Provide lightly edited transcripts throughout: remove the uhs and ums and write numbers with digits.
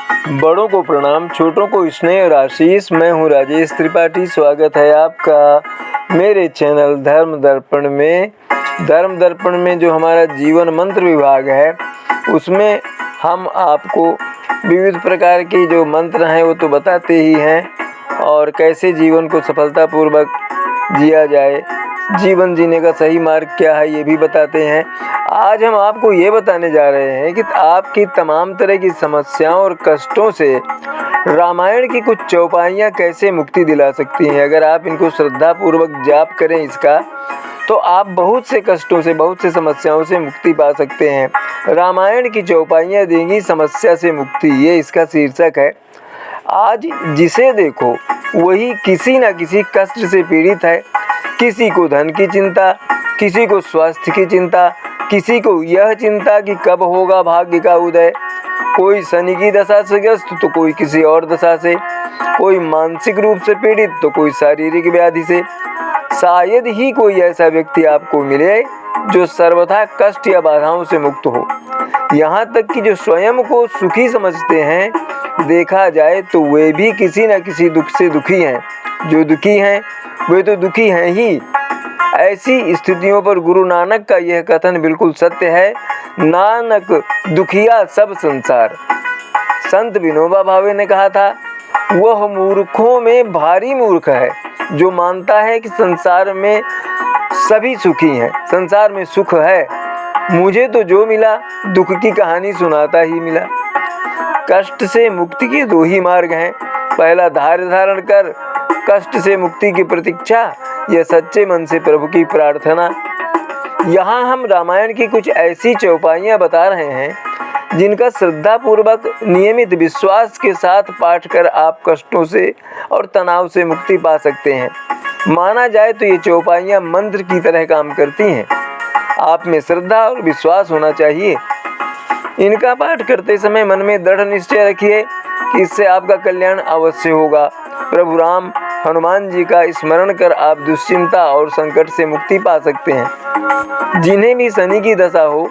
बड़ों को प्रणाम, छोटों को स्नेह और आशीष। मैं हूँ राजेश त्रिपाठी। स्वागत है आपका मेरे चैनल धर्म दर्पण में। धर्म दर्पण में जो हमारा जीवन मंत्र विभाग है, उसमें हम आपको विविध प्रकार के जो मंत्र हैं वो तो बताते ही हैं, और कैसे जीवन को सफलतापूर्वक जिया जाए, जीवन जीने का सही मार्ग क्या है, ये भी बताते हैं। आज हम आपको ये बताने जा रहे हैं कि आपकी तमाम तरह की समस्याओं और कष्टों से रामायण की कुछ चौपाइयाँ कैसे मुक्ति दिला सकती हैं। अगर आप इनको श्रद्धापूर्वक जाप करें इसका, तो आप बहुत से कष्टों से, बहुत से समस्याओं से मुक्ति पा सकते हैं। रामायण की चौपाइयाँ देंगी समस्या से मुक्ति, ये इसका शीर्षक है। आज जिसे देखो वही किसी न किसी कष्ट से पीड़ित है। किसी को धन की चिंता, किसी को स्वास्थ्य की चिंता, किसी को यह चिंता कि कब होगा भाग्य का उदय। कोई शनि की दशा से ग्रस्त तो कोई किसी और दशा से, कोई मानसिक रूप से पीड़ित तो कोई शारीरिक व्याधि से। शायद ही कोई ऐसा व्यक्ति आपको मिले जो सर्वथा कष्ट या बाधाओं से मुक्त हो। यहाँ तक कि जो स्वयं को सुखी समझते हैं, देखा जाए तो वे भी किसी न किसी दुख से दुखी हैं। जो दुखी हैं वे तो दुखी हैं ही। ऐसी स्थितियों पर गुरु नानक का यह कथन बिल्कुल सत्य है। नानक दुखिया सब संसार। संत विनोबा भावे ने कहा था, वह मूर्खों में भारी मूर्ख है जो मानता है कि संसार में सभी सुखी हैं, संसार में सुख है। मुझे तो जो मिला दुख की कहानी सुनाता ही मिला। कष्ट से मुक्ति के दो ही मार्ग हैं। पहला, धैर्य धारण कर कष्ट से मुक्ति की प्रतीक्षा, यह सच्चे मन से प्रभु की प्रार्थना। यहाँ हम रामायण की कुछ ऐसी चौपाइयाँ बता रहे हैं जिनका श्रद्धापूर्वक नियमित विश्वास के साथ पाठ कर आप कष्टों से और तनाव से मुक्ति पा सकते हैं। माना जाए तो ये चौपाइयाँ मंत्र की तरह काम करती हैं। आप में श्रद्धा और विश्वास होना चाहिए। इनका पाठ करते समय मन में दृढ़ निश्चय रखिए कि इससे आपका कल्याण अवश्य होगा। प्रभु राम हनुमान जी का स्मरण कर आप दुश्चिंता और संकट से मुक्ति पा सकते हैं। जिन्हें भी शनि की दशा हो,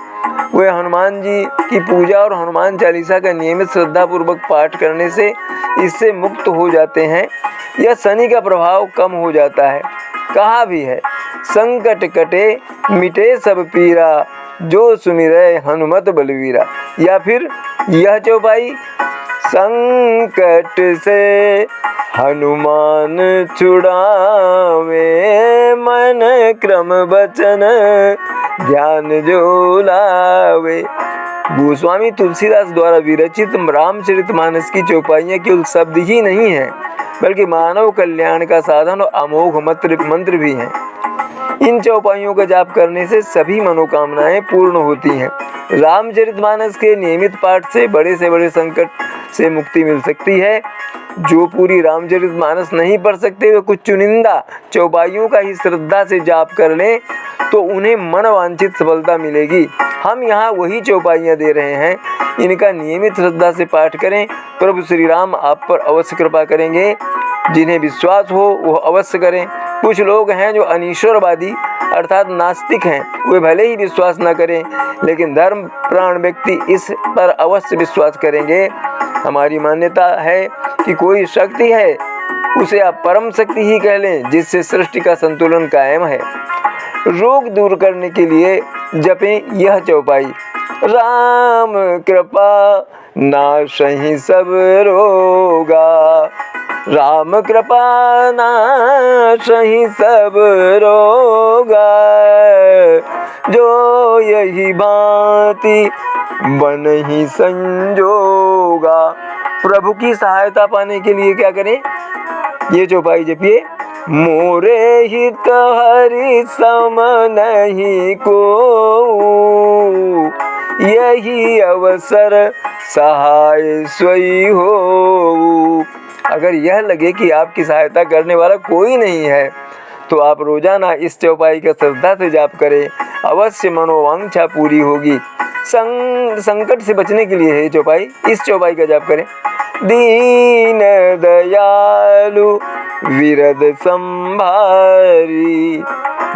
वे हनुमान जी की पूजा और हनुमान चालीसा का नियमित श्रद्धापूर्वक पाठ करने से इससे मुक्त हो जाते हैं। यह शनि का प्रभाव कम हो जाता है। कहा भी है, संकट कटे मिटे सब पीरा, जो सुमिरै हनुमत बलवीरा। या फिर यह चौपाई, संकट से हनुमान छुड़ावे, मन क्रम वचन ध्यान जो लावे। गोस्वामी तुलसीदास द्वारा विरचित रामचरितमानस की चौपाइयाँ केवल शब्द ही नहीं हैं, बल्कि मानव कल्याण का साधन और अमोघ मंत्र भी हैं। इन चौपाइयों का जाप करने से सभी मनोकामनाएं पूर्ण होती हैं। रामचरितमानस के नियमित पाठ से बड़े संकट से मुक्ति मिल सकती है। जो पूरी रामचरितमानस नहीं पढ़ सकते, वे कुछ चुनिंदा चौपाइयों का ही श्रद्धा से जाप कर लें तो उन्हें मनवांछित सफलता मिलेगी। हम यहाँ वही चौपाइयाँ दे रहे हैं, इनका नियमित श्रद्धा से पाठ करें। प्रभु श्री राम आप पर अवश्य कृपा करेंगे। जिन्हें विश्वास हो वह अवश्य करें। कुछ लोग हैं जो अनीश्वरवादी अर्थात नास्तिक हैं, वे भले ही विश्वास न करें, लेकिन धर्म प्राण व्यक्ति इस पर अवश्य विश्वास करेंगे। हमारी मान्यता है कि कोई शक्ति है, उसे आप परम शक्ति ही कह लें, जिससे सृष्टि का संतुलन कायम है। रोग दूर करने के लिए जपें यह चौपाई, राम कृपा नाशहि सब रोगा, राम कृपा नाशहि सब रोगा, जो यही भांति बनहि संजोगा। प्रभु की सहायता पाने के लिए क्या करें, ये चौपाई जपिए। मोरे हित हरि सम नहीं को, यही अवसर सहाय सोई हो। अगर यह लगे कि आपकी सहायता करने वाला कोई नहीं है, तो आप रोजाना इस चौपाई का श्रद्धा से जाप करें, अवश्य मनोवांछा पूरी होगी। संकट से बचने के लिए है चौपाई, इस चौपाई का जाप करें। दीन दयालु विरद संभारी,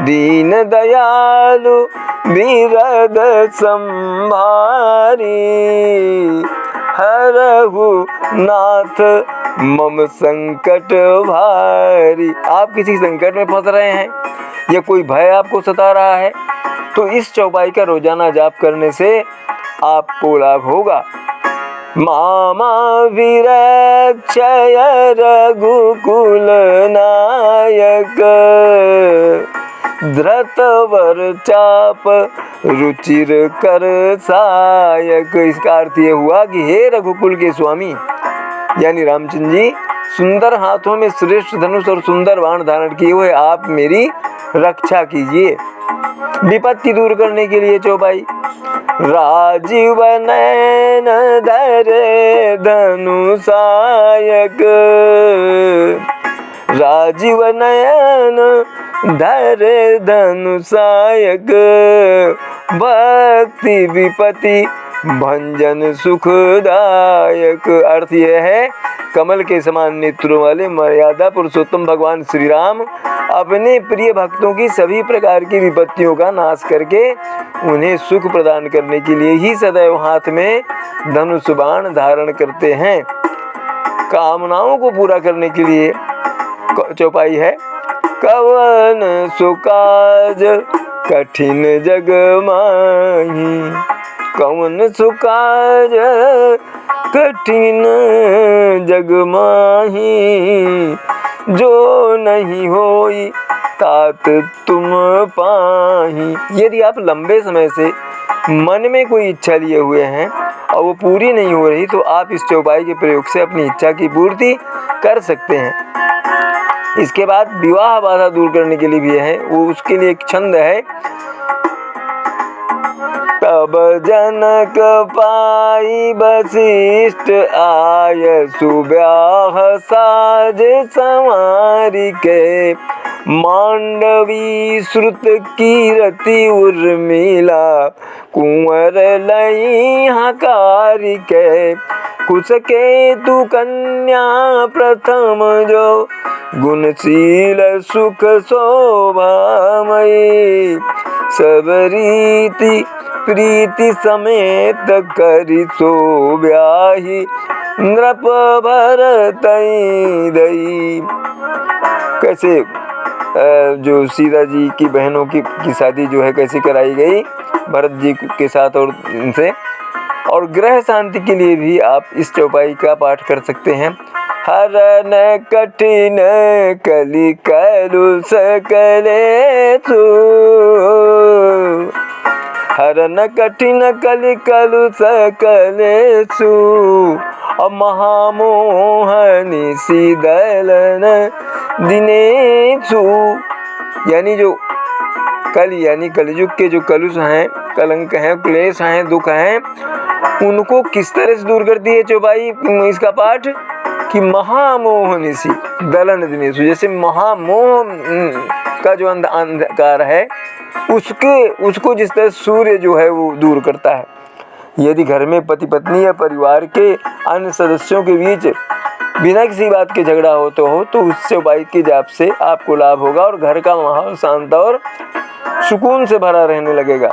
दीन दयालु विरद संभारी, हरहु नाथ मम संकट भारी। आप किसी संकट में फंस रहे हैं या कोई भय आपको सता रहा है तो इस चौपाई का रोजाना जाप करने से आपको लाभ होगा। मामा विरक्षय रघुकुल नायक, धृतवर चाप रुचिर कर सायक। इसका अर्थ ये हुआ कि हे रघुकुल के स्वामी यानी रामचंद्र जी, सुंदर हाथों में श्रेष्ठ धनुष और सुंदर बाण धारण किए हुए आप मेरी रक्षा कीजिए। विपत्ति दूर करने के लिए चौपाई। राजीव नयन धरे धनुषायक, राजीव नयन धरे धनुषायक, भक्ति विपत्ति भंजन सुखदायक। अर्थ यह है, कमल के समान नेत्रों वाले मर्यादा पुरुषोत्तम भगवान श्री राम अपने प्रिय भक्तों की सभी प्रकार की विपत्तियों का नाश करके उन्हें सुख प्रदान करने के लिए ही सदैव हाथ में धनुष बाण धारण करते हैं। कामनाओं को पूरा करने के लिए चौपाई है। कवन सुकाज कठिन जग माही, कवन सुकाज कठिन जग माही, जो नहीं होई तात तुम पाही। यदि आप लंबे समय से मन में कोई इच्छा लिए हुए हैं और वो पूरी नहीं हो रही तो आप इस चौपाई के प्रयोग से अपनी इच्छा की पूर्ति कर सकते हैं। इसके बाद विवाह बाधा दूर करने के लिए भी है, वो उसके लिए एक छंद है। तब जनक पाई वशिष्ठ आय, सुब्याह साज संवारी के, मांडवी श्रुत कीरति उर्मिला, कुंवर लई हकारी के, कुशकेतु कन्या प्रथम जो, गुणशील सुख शोभामयी, सब रीति प्रीति समेत करि शोभ्याहि, नृप भरतई दई। कैसे जो सीता जी की बहनों की शादी जो है कैसे कराई गई भरत जी के साथ और इनसे। और ग्रह शांति के लिए भी आप इस चौपाई का पाठ कर सकते हैं। हरन कठिन कलि कलुष कलेषु, हरन कठिन कलि कलुष कलेषु, महामोहनि शीदलन दिनेषु। यानी जो कलि यानी कलयुग के जो कलुष हैं, कलंक हैं, क्लेश हैं, दुख हैं, उनको किस तरह से दूर करती है चौपाई इसका पाठ कि महामोहनि सी दलन दिनेषु, जैसे महामोह का जो अंधकार है उसको जिस तरह सूर्य जो है वो दूर करता है। यदि घर में पति पत्नी या परिवार के अन्य सदस्यों के बीच बिना किसी बात के झगड़ा तो उस चौपाई के जाप से आपको लाभ होगा और घर का माहौल शांत और सुकून से भरा रहने लगेगा।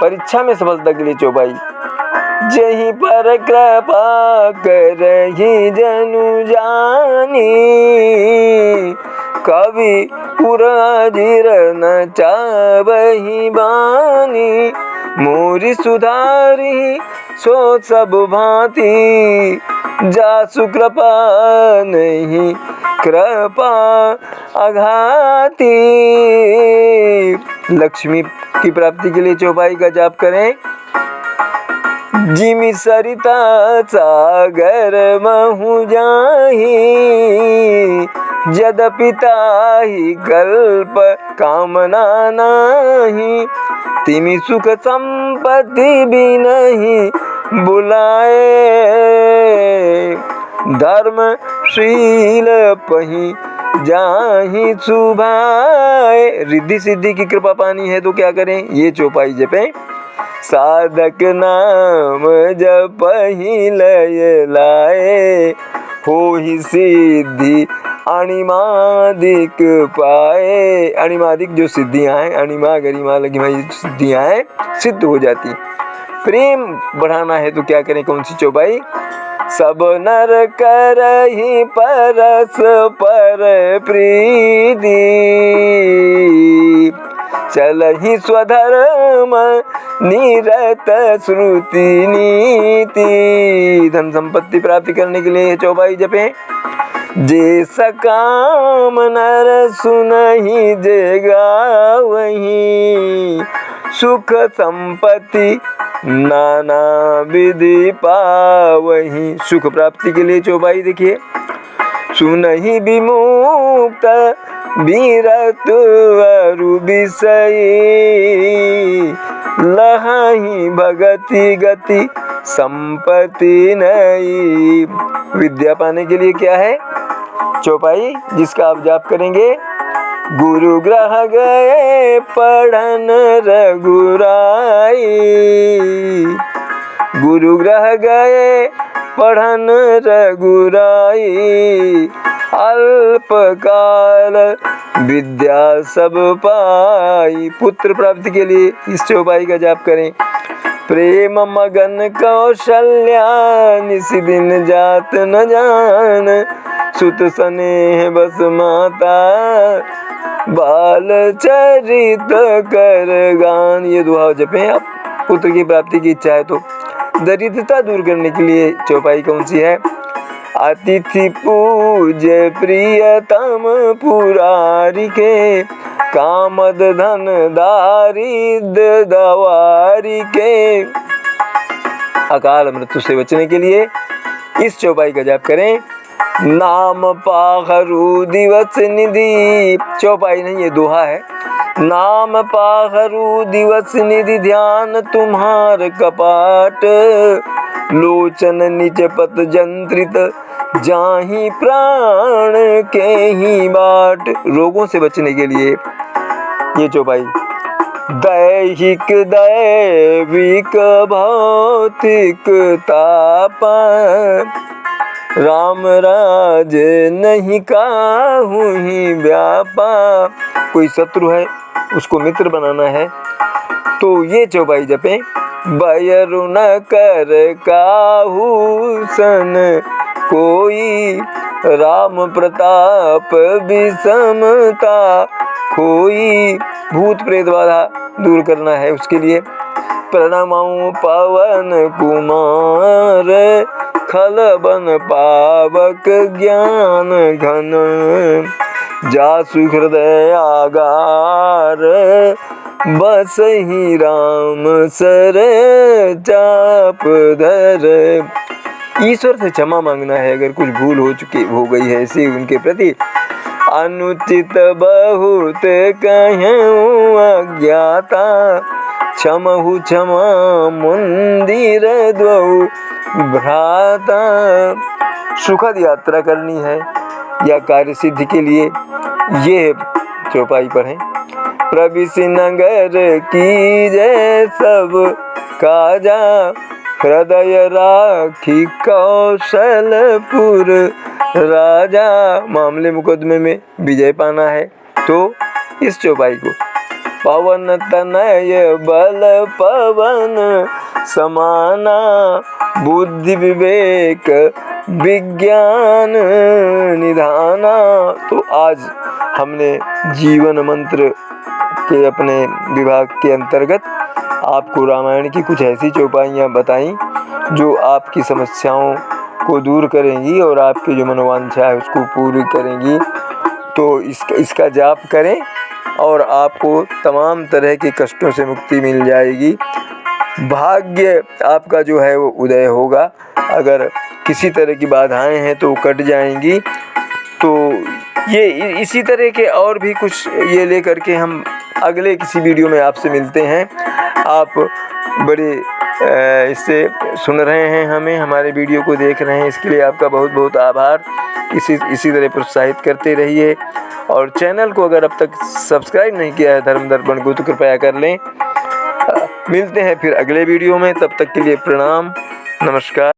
परीक्षा में सफलता के लिए चौपाई। जहीं पर कृपा करहि जनु जानी, कवि पुराजिर न चावहि बानी, मोरी सुधारी सो सब भांति, जासु कृपा नहीं कृपा अघाती। लक्ष्मी की प्राप्ति के लिए चौपाई का जाप करें। जिमि सरिता सागर महु जाहि, यद्यपि ताहि कल्प कामना नाही, तिमि सुख संपत्ति भी नहीं बुलाए, धर्मशील पही जाहि सुभाए। रिद्धि सिद्धि की कृपा पानी है तो क्या करें, ये चौपाई जपें। साधक नाम जपहि लय लाए, होहि सिद्धि अणिमादिक पाए। अणिमादिक जो सिद्धियां हैं, अणिमा गरिमा लघिमा सिद्धियां हैं सिद्ध हो जाती। प्रेम बढ़ाना है तो क्या करें, कौन सी चौपाई? सब नर करहि परस्पर प्रीति, चलहि स्वधर्म निरत श्रुति नीति। धन संपत्ति प्राप्ति करने के लिए चौपाई जपें। जे सकाम नर सुनहि जे गावहीं, सुख संपत्ति नाना विधि पावहीं। सुख प्राप्ति के लिए चौपाई देखिए। सुनहि विमुक्त बीरत अरु विषयी, लहहि भगति गति संपत्ति नई। विद्या पाने के लिए क्या है चौपाई जिसका आप जाप करेंगे? गुरु ग्रह गए पढ़न रघुराई, गुरु ग्रह गए पढ़न रघुराई, अल्पकाल विद्या सब पाई। पुत्र प्राप्ति के लिए इस चौपाई का जाप करें। प्रेम मगन कौशल्या निसी दिन जात न जान, सुत स्नेह बस माता बाल चरित कर गान। ये दुआ जपें आप पुत्र की प्राप्ति की इच्छा है तो। दरिद्रता दूर करने के लिए चौपाई कौन सी है? अतिथि पूज्य प्रियतम पुरारी के, कामद धन दारिद्र दवारी के। अकाल मृत्यु से बचने के लिए इस चौपाई का जाप करें। नाम पाखरु दिवस निधि, चौपाई नहीं ये दोहा है। नाम पाखरु दिवस निधि ध्यान तुम्हार कपाट, लोचन निज पत जंत्रित जाहि प्राण के ही बाट। रोगों से बचने के लिए ये चौपाई। दैहिक दैविक भौतिक ताप, राम राज नहीं काहू ही व्यापा। कोई शत्रु है उसको मित्र बनाना है तो ये चौपाई जपें। बयरु न कर काहू सन कोई, राम प्रताप विषमता खोई। भूत प्रेत बाधा दूर करना है उसके लिए। प्रणमऊ पवन कुमार, खल बन पावक ज्ञान घन, जासु हृदय आगार, बसहि राम सर चाप धर। ईश्वर से क्षमा मांगना है अगर कुछ भूल हो गई है ऐसी उनके प्रति। अनुचित बहुत कहूँ अज्ञाता, क्षमहु क्षमा मंदिर द्वौ भ्राता। सुखद यात्रा करनी है या कार्य सिद्धि के लिए ये चौपाई पढ़ें। प्रविशि नगर की जय सब काजा, हृदय राखी कौशलपुर राजा। मामले मुकदमे में विजय पाना है तो इस चौपाई को। पवन तनय बल पवन समाना, बुद्धि विवेक विज्ञान निधाना। तो आज हमने जीवन मंत्र के अपने विभाग के अंतर्गत आपको रामायण की कुछ ऐसी चौपाइयाँ बताई जो आपकी समस्याओं को दूर करेंगी और आपकी जो मनोवांछा है उसको पूरी करेंगी। तो इसका जाप करें और आपको तमाम तरह के कष्टों से मुक्ति मिल जाएगी। भाग्य आपका जो है वो उदय होगा। अगर किसी तरह की बाधाएं हैं तो कट जाएंगी। तो ये इसी तरह के और भी कुछ ये लेकर के हम अगले किसी वीडियो में आपसे मिलते हैं। आप बड़े इससे सुन रहे हैं हमें, हमारे वीडियो को देख रहे हैं, इसके लिए आपका बहुत बहुत आभार। इसी तरह प्रोत्साहित करते रहिए और चैनल को अगर अब तक सब्सक्राइब नहीं किया है धर्म दर्पण को तो कृपया कर लें। मिलते हैं फिर अगले वीडियो में, तब तक के लिए प्रणाम, नमस्कार।